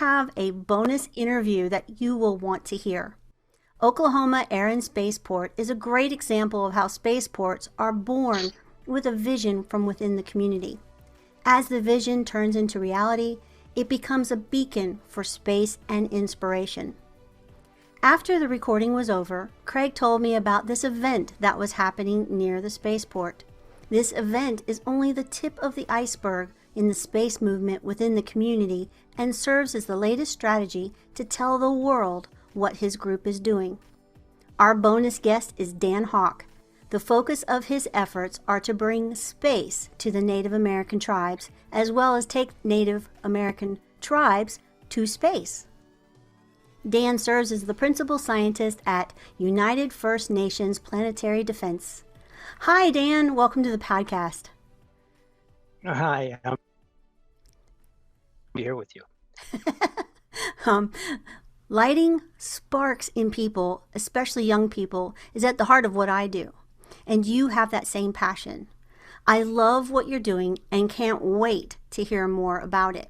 have a bonus interview that you will want to hear. Oklahoma Air and Spaceport is a great example of how spaceports are born with a vision from within the community. As the vision turns into reality, it becomes a beacon for space and inspiration. After the recording was over, Craig told me about this event that was happening near the spaceport. This event is only the tip of the iceberg in the space movement within the community and serves as the latest strategy to tell the world what his group is doing. Our bonus guest is Dan Hawk. The focus of his efforts are to bring space to the Native American tribes, as well as take Native American tribes to space. Dan serves as the principal scientist at United First Nations Planetary Defense. Hi, Dan. Welcome to the podcast. Hi, I'm here with you. Lighting sparks in people, especially young people, is at the heart of what I do. And you have that same passion. I love what you're doing and can't wait to hear more about it.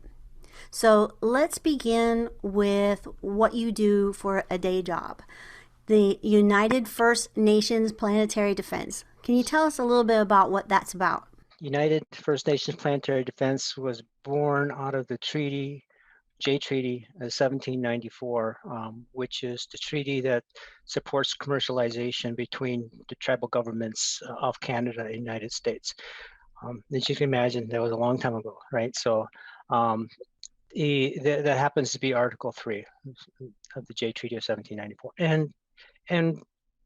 So let's begin with what you do for a day job. The United First Nations Planetary Defense. Can you tell us a little bit about what that's about? United First Nations Planetary Defense was born out of the Treaty of 1794, which is the treaty that supports commercialization between the tribal governments of Canada and the United States. As you can imagine, that was a long time ago, right? So that happens to be Article 3 of the Treaty of 1794. And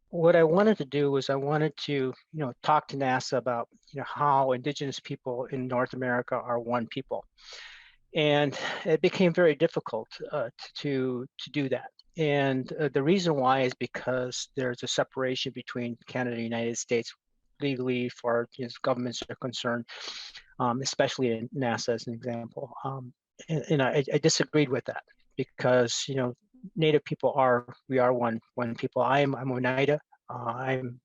what I wanted to do was I wanted to, talk to NASA about, how Indigenous people in North America are one people. And it became very difficult to do that. And the reason why is because there's a separation between Canada and the United States legally, as far as governments are concerned, especially in NASA as an example. And I disagreed with that because, Native people we are one people. I'm Oneida. I'm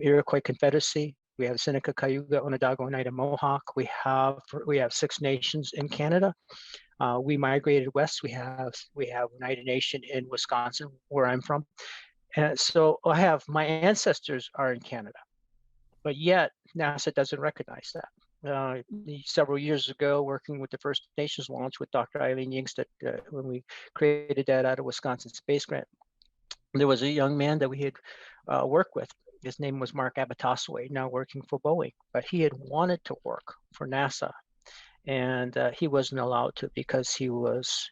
Iroquois Confederacy. We have Seneca, Cayuga, Onondaga, Oneida, Mohawk. We have 6 nations in Canada. We migrated west. We have Oneida Nation in Wisconsin, where I'm from. And so my ancestors are in Canada, but yet NASA doesn't recognize that. Several years ago, working with the First Nations launch with Dr. Eileen Yingstead, when we created that out of Wisconsin Space Grant, there was a young man that we had worked with. His name was Mark Abatasway, now working for Boeing, but he had wanted to work for NASA, and he wasn't allowed to because he was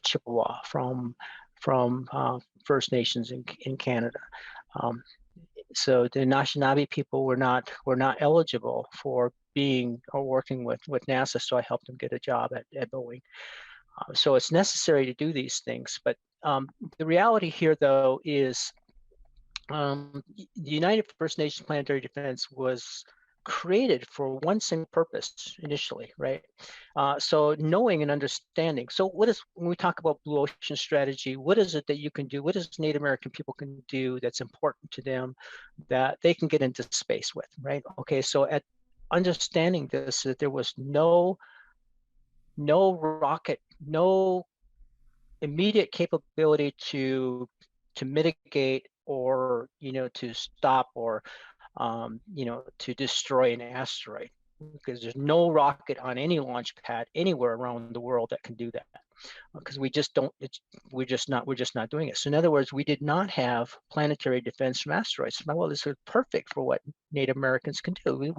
Chippewa from First Nations in Canada. So the Anishinaabe people were not eligible for being or working with NASA. So I helped him get a job at Boeing. So it's necessary to do these things. But the reality here, though, is the United First Nations Planetary Defense was created for one single purpose initially, right? So knowing and understanding. So when we talk about blue ocean strategy, what is it that you can do? What is Native American people can do that's important to them that they can get into space with, right? Okay, so at understanding this, that there was no rocket, no immediate capability to mitigate or to stop or to destroy an asteroid, because there's no rocket on any launch pad anywhere around the world that can do that, because we're just not doing it. So in other words, we did not have planetary defense from asteroids. Well, this is perfect for what Native Americans can do.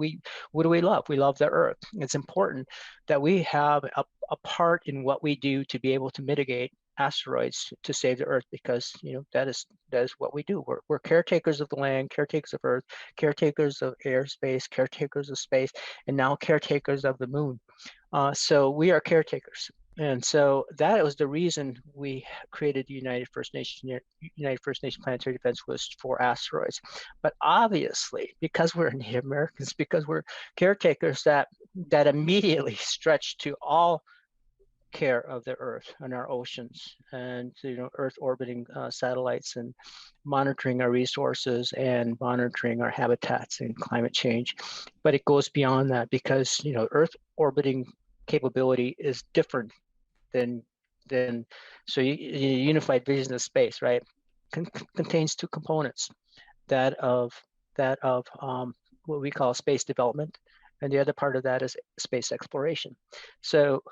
What do we love? We love the Earth. It's important that we have a part in what we do to be able to mitigate asteroids to save the Earth, because that is what we do. We're caretakers of the land, caretakers of Earth, caretakers of airspace, caretakers of space, and now caretakers of the moon. So we are caretakers. And so that was the reason we created the United First Nation Planetary Defense, was for asteroids. But obviously, because we're Native Americans, because we're caretakers, that immediately stretched to all care of the Earth and our oceans, and Earth orbiting satellites, and monitoring our resources and monitoring our habitats and climate change. But it goes beyond that, because Earth orbiting capability is different so unified vision of space, right, contains two components, that of what we call space development, and the other part of that is space exploration. So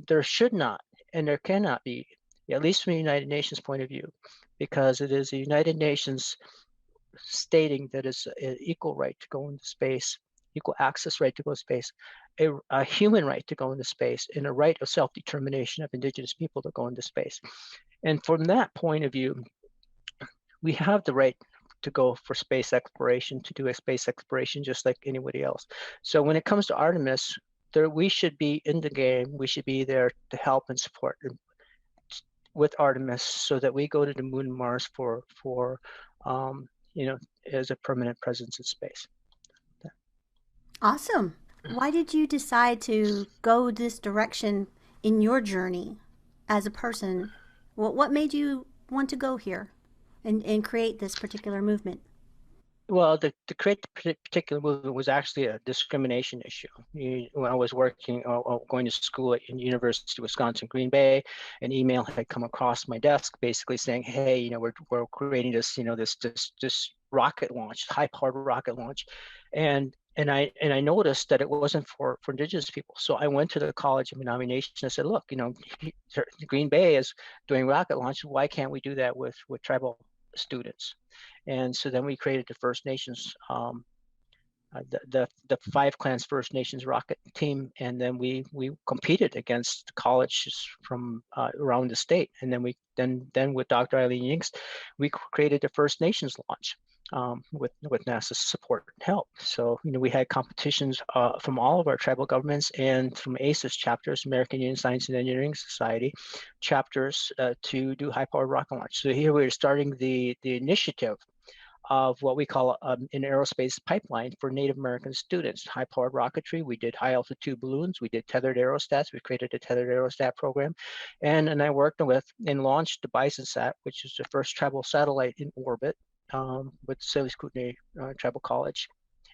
there should not, and there cannot be, at least from the United Nations point of view, because it is the United Nations stating that it's an equal right to go into space, equal access right to go to space, a human right to go into space, and a right of self-determination of Indigenous people to go into space. And from that point of view, we have the right to go for space exploration, to do a space exploration just like anybody else. So when it comes to Artemis, we should be in the game. We should be there to help and support with Artemis, so that we go to the moon and Mars for as a permanent presence in space. Awesome. Why did you decide to go this direction in your journey as a person? What made you want to go here and create this particular movement? Well, to create the particular movement was actually a discrimination issue. When I was working, going to school at University of Wisconsin, Green Bay, an email had come across my desk basically saying, hey, we're creating this, this rocket launch, high-powered rocket launch. And I noticed that it wasn't for Indigenous people. So I went to the College of Menominee Nation and said, look, Green Bay is doing rocket launch. Why can't we do that with tribal students? And so then we created the First Nations, the Five Clans First Nations rocket team, and then we competed against colleges from around the state. And then with Dr. Eileen Yinks, we created the First Nations launch with NASA's support and help. So we had competitions from all of our tribal governments and from AISES chapters, American Union Science and Engineering Society chapters, to do high-powered rocket launch. So here we're starting the initiative of what we call an aerospace pipeline for Native American students. High-powered rocketry, we did high-altitude balloons, we did tethered aerostats, we created a tethered aerostat program, and I worked with and launched the BisonSat, which is the first tribal satellite in orbit with Salish Kootenai Tribal College.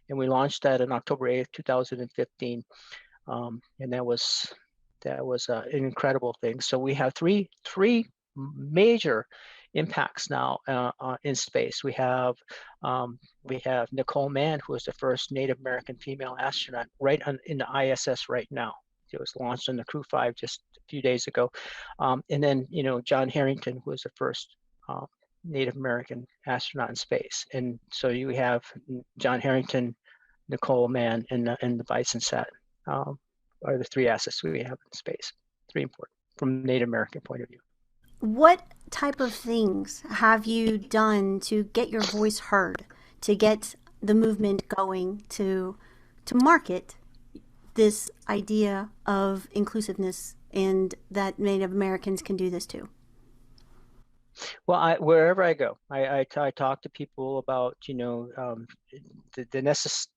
And we launched that on October 8th, 2015. And that was an incredible thing. So we have three major impacts now in space. We have Nicole Mann, who was the first Native American female astronaut in the ISS right now. It was launched on the Crew 5 just a few days ago. And then, John Harrington, who was the first Native American astronaut in space. And so you have John Harrington, Nicole Mann, and the BisonSat are the three assets we have in space. Three important from Native American point of view. What type of things have you done to get your voice heard, to get the movement going, to market this idea of inclusiveness and that Native Americans can do this too? Well, wherever I go, I talk to people about the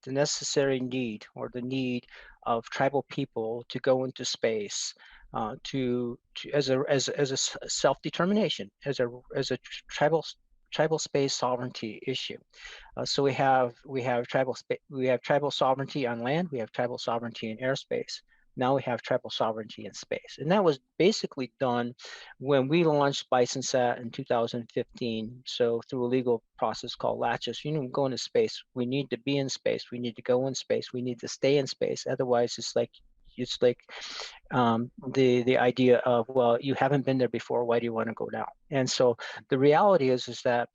necessary need, or the need of tribal people to go into space, as a self-determination, as a tribal space sovereignty issue. So we have tribal sovereignty on land, we have tribal sovereignty in airspace. Now we have tribal sovereignty in space. And that was basically done when we launched BisonSat in 2015. So through a legal process called Latches, go into space. We need to be in space. We need to go in space. We need to stay in space. Otherwise, it's like the idea of, well, you haven't been there before. Why do you want to go now? And so the reality is that,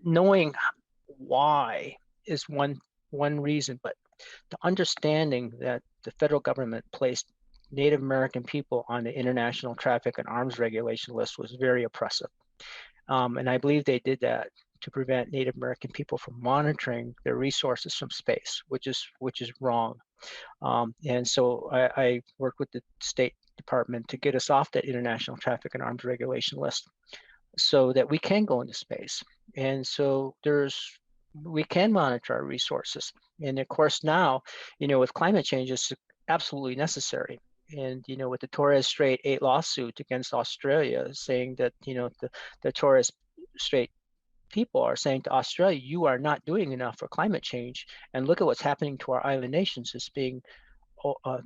knowing why is one reason, but the understanding that the federal government placed Native American people on the International Traffic and Arms Regulation list was very oppressive. And I believe they did that to prevent Native American people from monitoring their resources from space, which is wrong. And so I worked with the State Department to get us off that International Traffic and Arms Regulation list so that we can go into space. And so we can monitor our resources. And of course now, with climate change, it's absolutely necessary. And, with the Torres Strait 8 lawsuit against Australia saying that, the Torres Strait people are saying to Australia, you are not doing enough for climate change. And look at what's happening to our island nations. It's being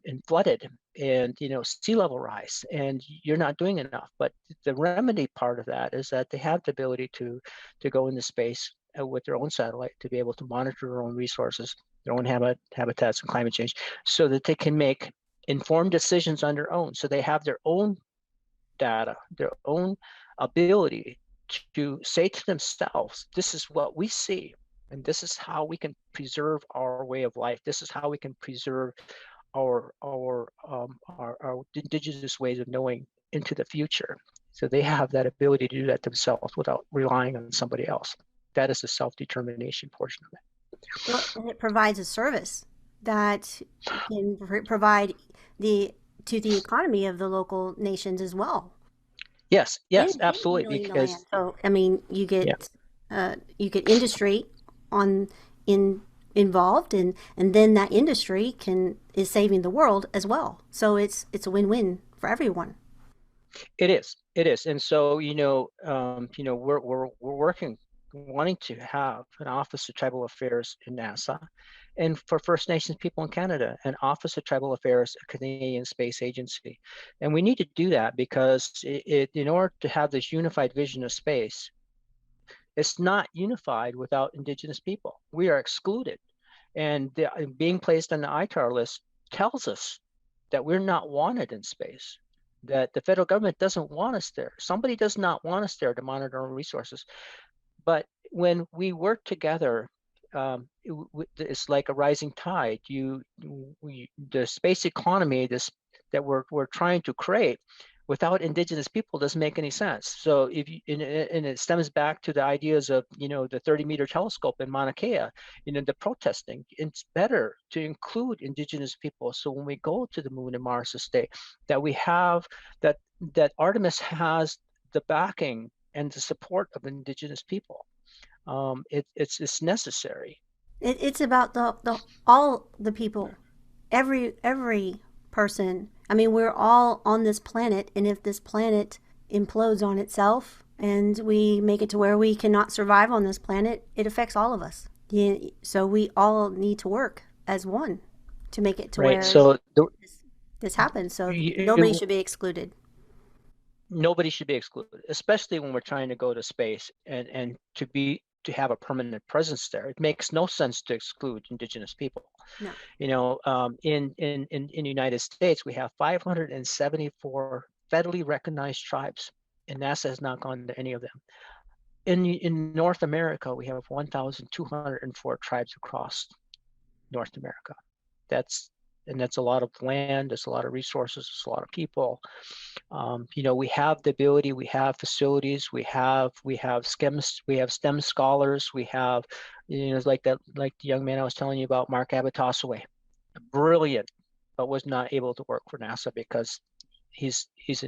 and flooded, and sea level rise, and you're not doing enough. But the remedy part of that is that they have the ability to go into space with their own satellite, to be able to monitor their own resources, their own habitats and climate change, so that they can make informed decisions on their own. So they have their own data, their own ability to say to themselves, this is what we see, and this is how we can preserve our way of life. This is how we can preserve our indigenous ways of knowing into the future. So they have that ability to do that themselves without relying on somebody else. That is the self-determination portion of it. Well, and it provides a service that can provide to the economy of the local nations as well. Yes, And yes, you absolutely. really need the land. Because So I mean, yeah, you get industry on in involved, and then that industry can is saving the world as well. So it's a win-win for everyone. it is. It is. And so, we're working, wanting to have an Office of Tribal Affairs in NASA, and for First Nations people in Canada, an Office of Tribal Affairs, a Canadian Space Agency. And we need to do that because in order to have this unified vision of space, it's not unified without Indigenous people. We are excluded. And being placed on the ITAR list tells us that we're not wanted in space, that the federal government doesn't want us there. Somebody does not want us there to monitor our resources. But when we work together, it's like a rising tide. The space economy, that we're trying to create, without Indigenous people doesn't make any sense. So if you, and it stems back to the ideas of the 30-meter telescope in Mauna Kea, the protesting. It's better to include Indigenous people. So when we go to the moon and Mars to stay, that we have that Artemis has the backing and the support of Indigenous people. It's necessary. It's about the all the people, every person. I mean, we're all on this planet, and if this planet implodes on itself and we make it to where we cannot survive on this planet, it affects all of us. Yeah, so we all need to work as one to make it to Right. where So this happens. So nobody it, should be excluded. nobody should be excluded, especially when we're trying to go to space and to have a permanent presence there. It makes no sense to exclude Indigenous people. No. In the United States, we have 574 federally recognized tribes, and NASA has not gone to any of them. In North America, we have 1,204 tribes across North America. That's a lot of land. There's a lot of resources. There's a lot of people. We have the ability. We have facilities. We have STEM scholars. We have, like the young man I was telling you about, Mark Abatasaway, brilliant, but was not able to work for NASA because he's he's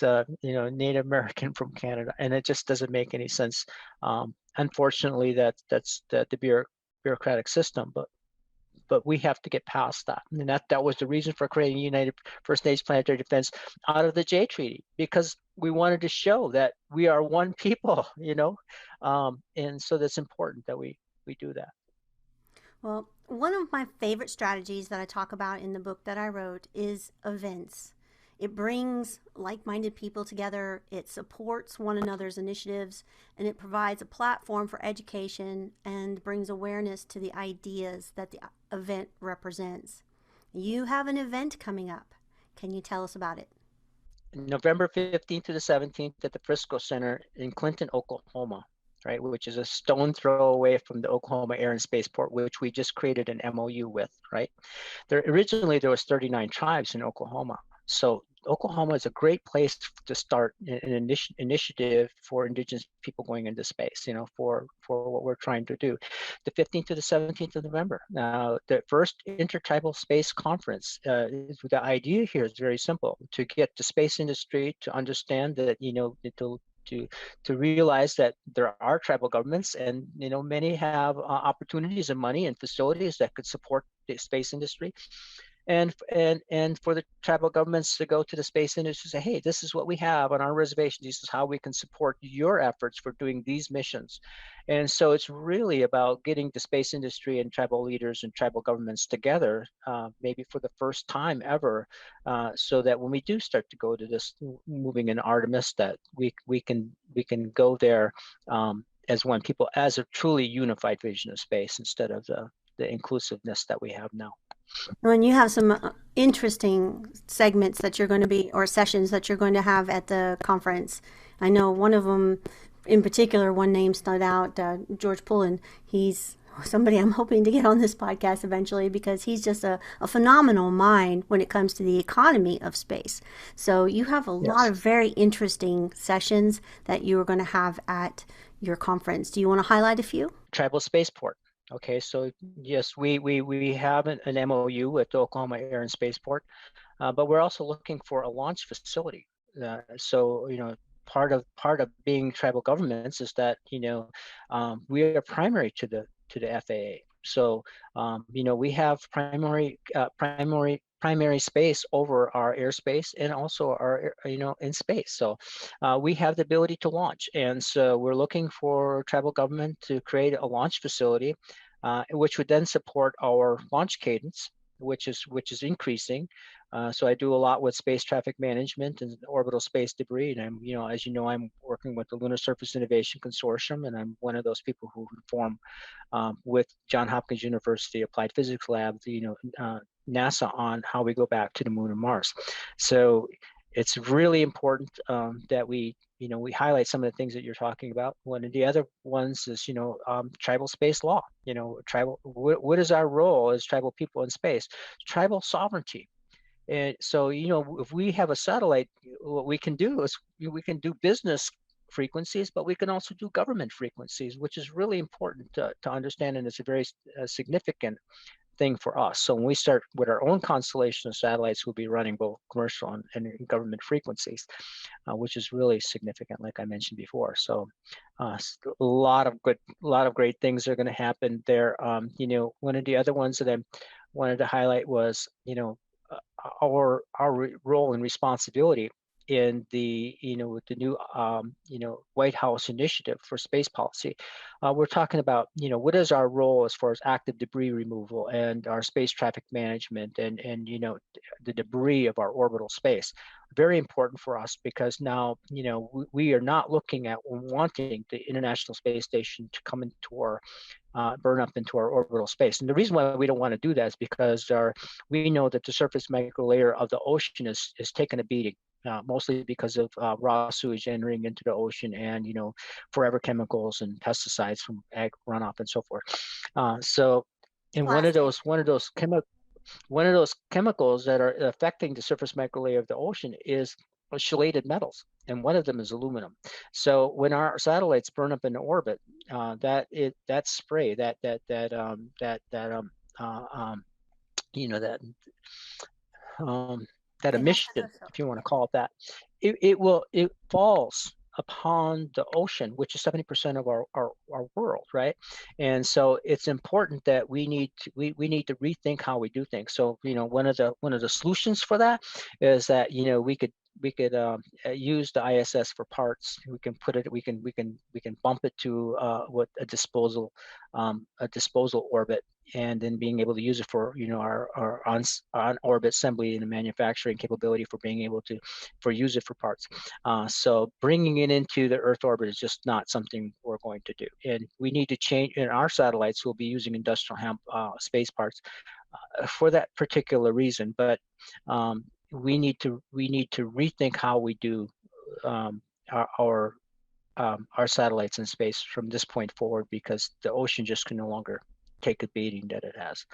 a Native American from Canada, and it just doesn't make any sense. Unfortunately, that's the bureaucratic system, but we have to get past that. And that was the reason for creating United First Nations Planetary Defense out of the Jay Treaty, because we wanted to show that we are one people, and so that's important that we do that. Well, one of my favorite strategies that I talk about in the book that I wrote is events. It brings like minded people together, it supports one another's initiatives, and it provides a platform for education and brings awareness to the ideas that the event represents. You have an event coming up. Can you tell us about it? November 15th to the 17th at the Frisco Center in Clinton, Oklahoma, right, which is a stone throw away from the Oklahoma Air and Spaceport, which we just created an MOU with, right? Originally, there was 39 tribes in Oklahoma. So Oklahoma is a great place to start an initiative for Indigenous people going into space, for what we're trying to do. The 15th to the 17th of November. The first Intertribal Space Conference. The idea here is very simple: to get the space industry to understand that, to realize that there are tribal governments, and many have opportunities and money and facilities that could support the space industry, and for the tribal governments to go to the space industry and say, hey, this is what we have on our reservation. This is how we can support your efforts for doing these missions. And so it's really about getting the space industry and tribal leaders and tribal governments together, maybe for the first time ever, so that when we do start to go to this moving in Artemis, that we can go there as one people, as a truly unified vision of space instead of the inclusiveness that we have now. And you have some interesting segments that you're going to be, or sessions that you're going to have at the conference. I know one of them in particular, one name stood out, George Pullen. He's somebody I'm hoping to get on this podcast eventually because he's just a phenomenal mind when it comes to the economy of space. So you have a lot Yes. of very interesting sessions that you are going to have at your conference. Do you want to highlight a few? Tribal spaceport. Okay, so yes, we have an MOU with the Oklahoma Air and Spaceport, but we're also looking for a launch facility. So part of being tribal governments is that we are primary to the FAA. So we have primary space over our airspace and also our in space. So we have the ability to launch, and so we're looking for tribal government to create a launch facility, which would then support our launch cadence, which is increasing. So I do a lot with space traffic management and orbital space debris. And as you know, I'm working with the Lunar Surface Innovation Consortium, and I'm one of those people who form with Johns Hopkins University Applied Physics Lab, NASA, on how we go back to the moon and Mars. So it's really important that we highlight some of the things that you're talking about. One of the other ones is, tribal space law. What is our role as tribal people in space? Tribal sovereignty. And so, if we have a satellite, what we can do is we can do business frequencies, but we can also do government frequencies, which is really important to understand, and it's a very significant thing for us. So when we start with our own constellation of satellites, we'll be running both commercial and government frequencies, which is really significant, like I mentioned before. So a lot of great things are going to happen there. One of the other ones that I wanted to highlight was, our role and responsibility in with the new White House initiative for space policy. We're talking about what is our role as far as active debris removal and our space traffic management and the debris of our orbital space. Very important for us because now we are not looking at wanting the International Space Station to come into our burn up into our orbital space. And the reason why we don't want to do that is because we know that the surface microlayer of the ocean is taking a beating. Mostly because of raw sewage entering into the ocean and forever chemicals and pesticides from ag runoff and so forth. So, and Plastic. one of those chemicals that are affecting the surface microlayer of the ocean is chelated metals, and one of them is aluminum. So when our satellites burn up in orbit, that spray uh, um, you know that that It has emission, a if you want to call it that, it falls upon the ocean, which is 70% of our world, right? And so it's important that we need to rethink how we do things. So one of the solutions for that is that we could use the ISS for parts. We can put it. We can bump it to what a disposal orbit, and then being able to use it for our on orbit assembly and manufacturing capability for being able to use it for parts. So bringing it into the Earth orbit is just not something we're going to do, and we need to change. In our satellites, we'll be using industrial hemp space parts for that particular reason. But we need to rethink how we do um, our satellites in space from this point forward, because the ocean just can no longer take a beating that it has.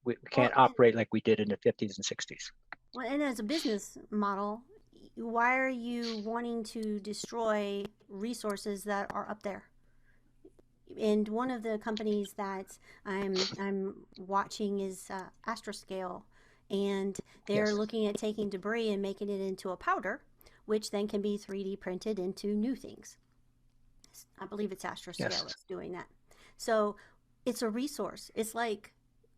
We well, can't operate like we did in the 50s and 60s. well, and as a business model, why are you wanting to destroy resources that are up there? And one of the companies that I'm watching is Astroscale, and they're Yes. looking at taking debris and making it into a powder, which then can be 3D printed into new things. I believe it's Astroscale Yes. that's doing that. So it's a resource. It's like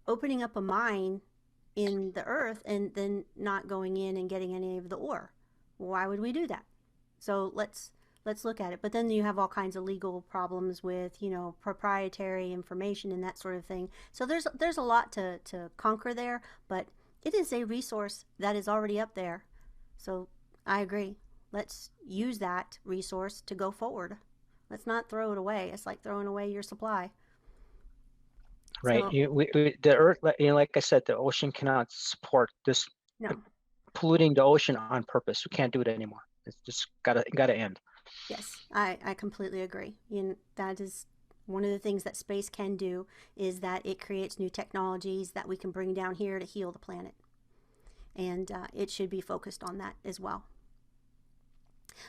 opening up a mine in the earth and then not going in and getting any of the ore. Why would we do that? So let's look at it. But then you have all kinds of legal problems with, proprietary information and that sort of thing. So there's a lot to conquer there, but it is a resource that is already up there. So I agree. Let's use that resource to go forward. Let's not throw it away. It's like throwing away your supply. Right. So, The Earth, like I said, the ocean cannot support this no. polluting the ocean on purpose. We can't do it anymore. It's just gotta end. Yes, I completely agree. That is one of the things that space can do, is that it creates new technologies that we can bring down here to heal the planet. And it should be focused on that as well.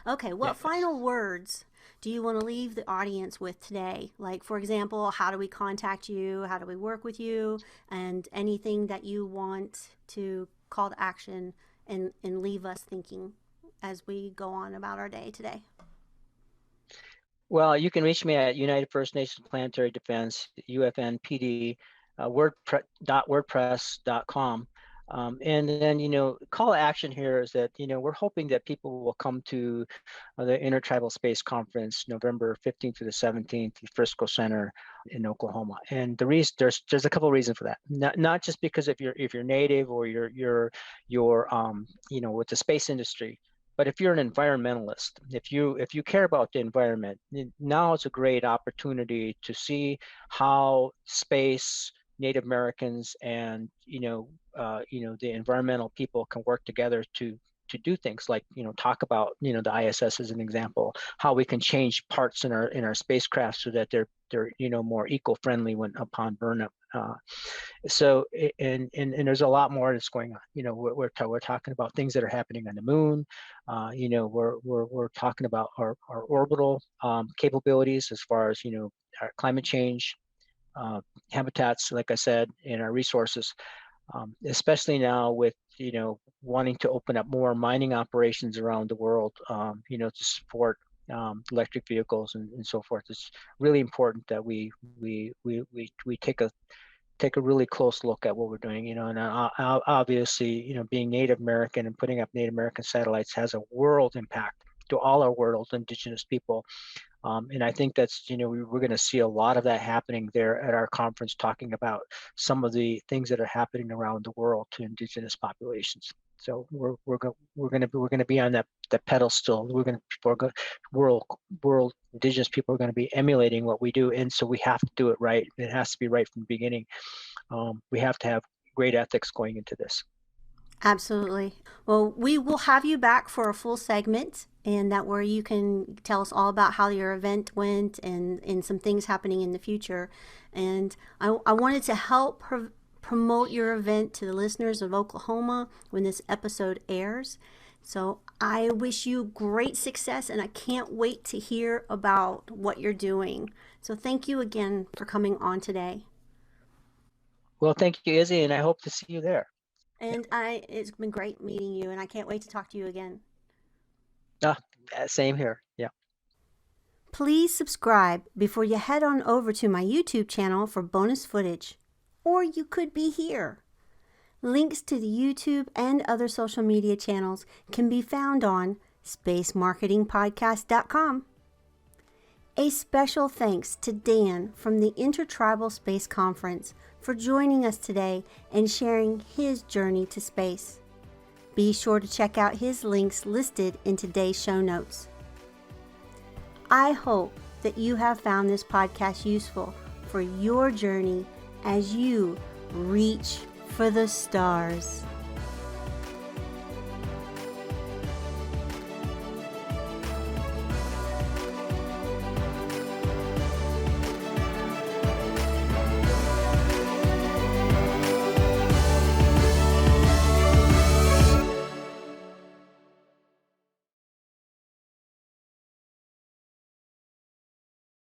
Okay, what final words do you want to leave the audience with today? Like, for example, how do we contact you? How do we work with you? And anything that you want to call to action and leave us thinking as we go on about our day today. Well, you can reach me at United First Nations Planetary Defense, UFNPD, wordpress.com. And then, call to action here is that, we're hoping that people will come to the Intertribal Space Conference, November 15th through the 17th, at the Frisco Center in Oklahoma. And the reason there's a couple of reasons for that. Not just because if you're native or you're with the space industry, but if you're an environmentalist, if you care about the environment, now is a great opportunity to see how space, Native Americans, and the environmental people can work together to do things like talk about the ISS as an example, how we can change parts in our spacecraft so that they're more eco-friendly when upon burnup. So and there's a lot more that's going on. We're talking about things that are happening on the moon. We're talking about our orbital capabilities as far as our climate change, habitats, like I said, and our resources. Especially now with wanting to open up more mining operations around the world, to support electric vehicles and so forth. It's really important that we take a really close look at what we're doing, and obviously, being Native American and putting up Native American satellites has a world impact to all our world indigenous people. And I think that's, we're going to see a lot of that happening there at our conference, talking about some of the things that are happening around the world to indigenous populations. So we're going to be on that pedestal. World indigenous people are going to be emulating what we do, and so we have to do it right. It has to be right from the beginning. We have to have great ethics going into this. Absolutely. Well, we will have you back for a full segment, and that where you can tell us all about how your event went and some things happening in the future. And I wanted to help promote your event to the listeners of Oklahoma when this episode airs. So I wish you great success, and I can't wait to hear about what you're doing. So thank you again for coming on today. Well, thank you, Izzy, and I hope to see you there. And it's been great meeting you, and I can't wait to talk to you again. Same here. Yeah. Please subscribe before you head on over to my YouTube channel for bonus footage. Or you could be here. Links to the YouTube and other social media channels can be found on spacemarketingpodcast.com. A special thanks to Dan from the Intertribal Space Conference for joining us today and sharing his journey to space. Be sure to check out his links listed in today's show notes. I hope that you have found this podcast useful for your journey as you reach for the stars.